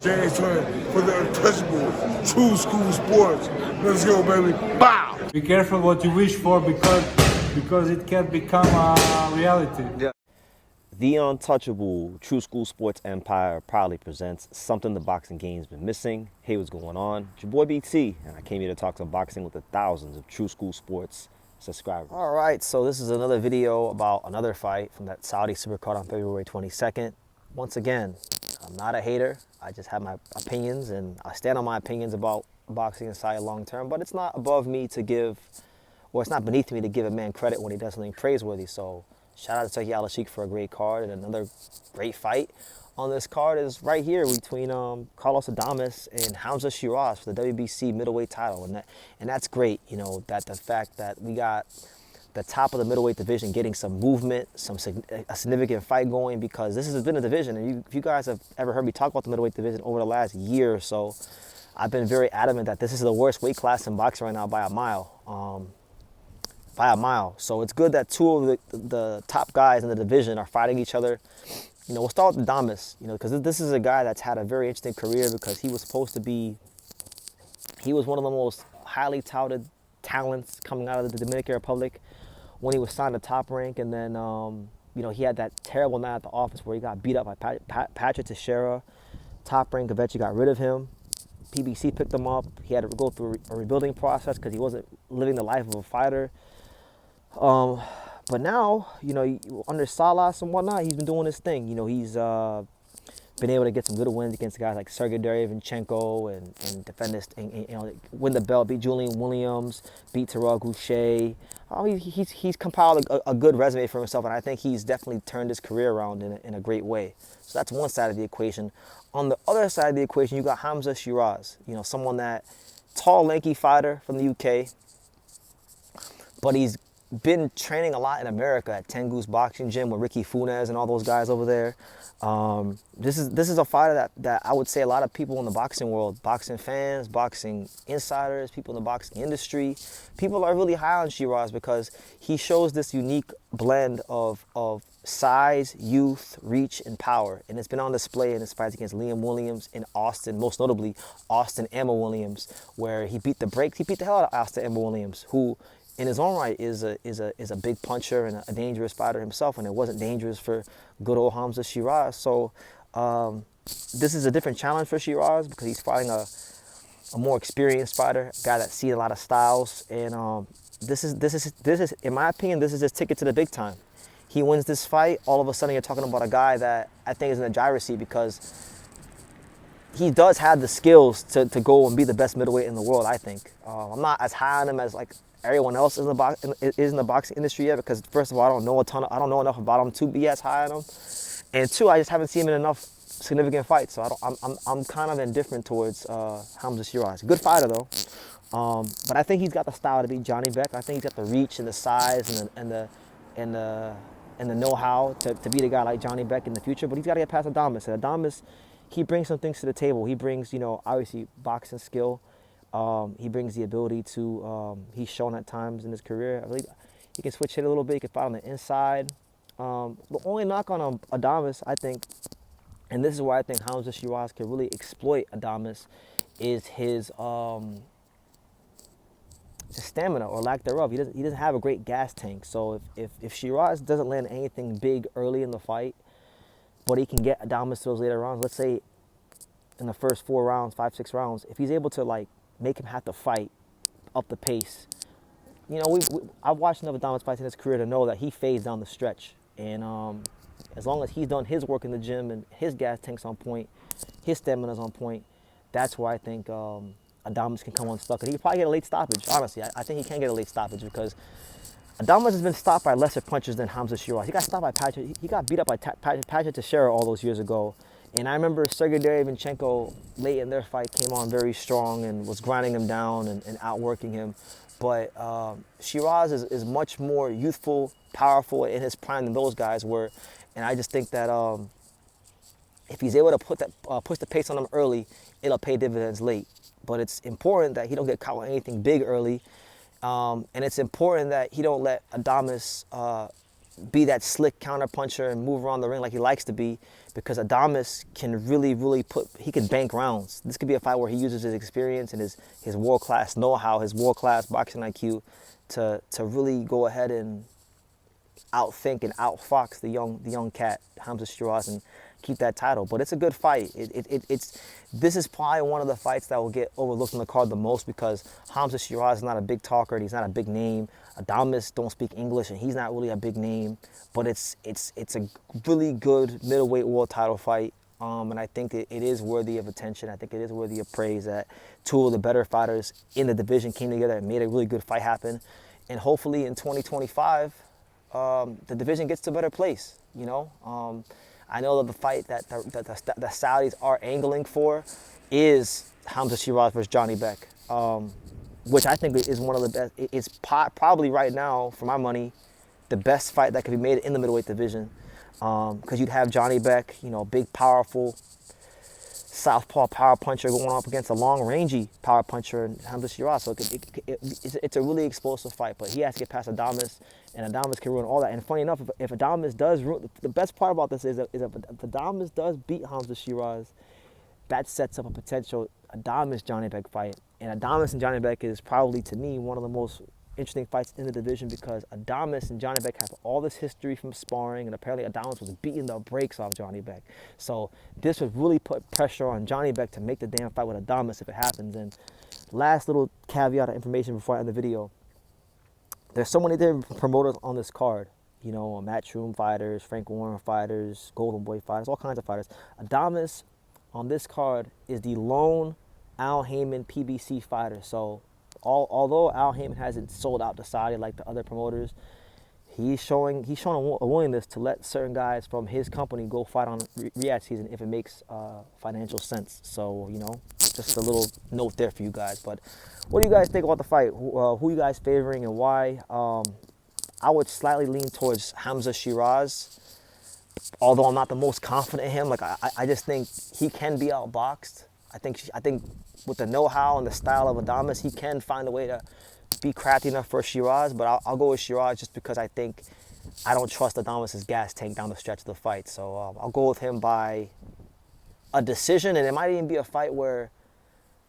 James Twin for the untouchable true school sports. Let's go, baby. Bow! Be careful what you wish for because it can become a reality. Yeah. The untouchable True School Sports Empire proudly presents something the boxing game's been missing. Hey, what's going on? It's your boy BT, and I came here to talk some boxing with the thousands of True School Sports subscribers. All right, so this is another video about another fight from that Saudi Supercard on February 22nd. Once again, I'm not a hater. I just have my opinions, and I stand on my opinions about boxing in Saudi long term, but it's not above me to give, or it's not beneath me to give a man credit when he does something praiseworthy. So shout out to Turki Al-Sheikh for a great card, and another great fight on this card is right here between Carlos Adames and Hamzah Sheeraz for the WBC middleweight title, and that's great. You know, that the fact that we got the top of the middleweight division getting some movement, a significant fight going, because this has been a division, and if you guys have ever heard me talk about the middleweight division over the last year or so, I've been very adamant that this is the worst weight class in boxing right now by a mile. So it's good that two of the top guys in the division are fighting each other. You know, we'll start with Adames, you know, because this is a guy that's had a very interesting career, because he was one of the most highly touted talents coming out of the Dominican Republic when he was signed to Top Rank, and then you know, he had that terrible night at the office where he got beat up by Patrick Teixeira. Top Rank eventually got rid of him. PBC picked him up. He had to go through a rebuilding process because he wasn't living the life of a fighter. But now, you know, under Salas and whatnot, he's been doing his thing. You know, he's been able to get some good wins against guys like Sergey Derevyanchenko and defend this, and, you know, win the belt, beat Julian Williams, beat Terrell Goucher. He's compiled a good resume for himself, and I think he's definitely turned his career around in a great way. So that's one side of the equation. On the other side of the equation, you got Hamzah Sheeraz, you know, someone that tall, lanky fighter from the UK, but he's been training a lot in America at Tengu's boxing gym with Ricky Funes and all those guys over there. This is a fighter that I would say a lot of people in the boxing world, boxing fans, boxing insiders, people in the boxing industry, people are really high on Sheeraz because he shows this unique blend of size, youth, reach, and power. And it's been on display in his fights against Liam Williams and Austin, most notably Austin Emma Williams, where he beat the hell out of Austin Emma Williams, who in his own right is a big puncher and a dangerous fighter himself, and it wasn't dangerous for good old Hamzah Sheeraz. So this is a different challenge for Sheeraz because he's fighting a more experienced fighter, a guy that's seen a lot of styles, and this is in my opinion, this is his ticket to the big time. He wins this fight, all of a sudden you're talking about a guy that I think is in the driver's seat because he does have the skills to go and be the best middleweight in the world, I think. I'm not as high on him as like everyone else is in the boxing industry yet, because first of all, I don't know enough about him to be as high on him, and two, I just haven't seen him in enough significant fights, so I'm kind of indifferent towards Hamzah Sheeraz. Good fighter though, but I think he's got the style to beat Johnny Beck. I think he's got the reach and the size and the know-how to beat a guy like Johnny Beck in the future. But he's got to get past Adames. And Adames, he brings some things to the table. He brings, you know, obviously boxing skill. He brings the ability to, he's shown at times in his career, I believe he can switch hit a little bit, he can fight on the inside. The only knock on Adames, I think, and this is why I think Hamzah Sheeraz can really exploit Adames, is his stamina or lack thereof. He doesn't have a great gas tank. So if Sheeraz doesn't land anything big early in the fight, but he can get Adames to those later rounds, let's say in the first 4 rounds, 5, 6 rounds, if he's able to like make him have to fight up the pace. You know, I've watched enough Adames fights in his career to know that he fades down the stretch. And as long as he's done his work in the gym and his gas tank's on point, his stamina's on point, that's where I think Adames can come unstuck. And he can probably get a late stoppage, honestly. I think he can get a late stoppage because Adames has been stopped by lesser punchers than Hamzah Sheeraz. He got stopped by Patrick. He got beat up by Patrick Teixeira all those years ago. And I remember Sergey Derevyanchenko late in their fight came on very strong and was grinding him down and outworking him. But Sheeraz is much more youthful, powerful in his prime than those guys were. And I just think that if he's able to push the pace on him early, it'll pay dividends late. But it's important that he don't get caught with anything big early. And it's important that he don't let Adames be that slick counter puncher and move around the ring like he likes to be, because Adames can really he can bank rounds. This could be a fight where he uses his experience and his world-class know-how, his world-class boxing IQ to really go ahead and outthink and outfox the young cat, Hamzah Sheeraz, and keep that title. But it's a good fight. This is probably one of the fights that will get overlooked on the card the most, because Hamzah Sheeraz is not a big talker and he's not a big name. Adames don't speak English and he's not really a big name. But it's a really good middleweight world title fight. And I think it is worthy of attention. I think it is worthy of praise that two of the better fighters in the division came together and made a really good fight happen. And hopefully in 2025, the division gets to a better place, you know. I know that the fight that the Saudis are angling for is Hamzah Sheeraz versus Johnny Beck, which I think is one of the best. It's probably right now, for my money, the best fight that could be made in the middleweight division, because you'd have Johnny Beck, you know, big, powerful southpaw power puncher going up against a long, rangy power puncher and Hamzah Sheeraz. So it's a really explosive fight, but he has to get past Adames, and Adames can ruin all that. And funny enough, if Adames does ruin, the best part about this is if Adames does beat Hamzah Sheeraz, that sets up a potential Adames-Johnny Beck fight. And Adames and Johnny Beck is probably, to me, one of the most interesting fights in the division, because Adames and Johnny Beck have all this history from sparring, and apparently Adames was beating the brakes off Johnny Beck. So this would really put pressure on Johnny Beck to make the damn fight with Adames if it happens. And last little caveat of information before I end the video. There's so many different promoters on this card. You know, Matchroom fighters, Frank Warren fighters, Golden Boy fighters, all kinds of fighters. Adames on this card is the lone Al Haymon PBC fighter. So although Al Haymon hasn't sold out to Saudi like the other promoters, he's showing a willingness to let certain guys from his company go fight on Riyadh season if it makes financial sense. So, you know, just a little note there for you guys. But what do you guys think about the fight? Who you guys favoring and why? I would slightly lean towards Hamzah Sheeraz, although I'm not the most confident in him. Like I just think he can be outboxed. I think with the know-how and the style of Adames, he can find a way to be crafty enough for Sheeraz. But I'll go with Sheeraz just because I don't trust Adames' gas tank down the stretch of the fight. So I'll go with him by a decision, and it might even be a fight where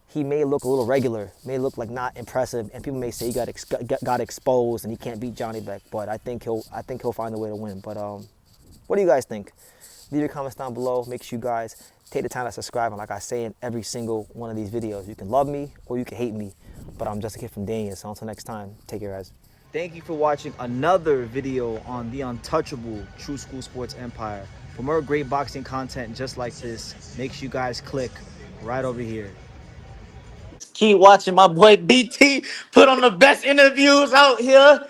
he may look a little regular, may look like not impressive, and people may say he got exposed and he can't beat Johnny Beck. But I think he'll find a way to win. But what do you guys think? Leave your comments down below. Make sure you guys take the time to subscribe. And like I say in every single one of these videos, you can love me or you can hate me, but I'm just a kid from Dania. So until next time, take care, guys. Thank you for watching another video on the untouchable True School Sports Empire. For more great boxing content just like this, make sure you guys click right over here. Keep watching my boy BT put on the best interviews out here.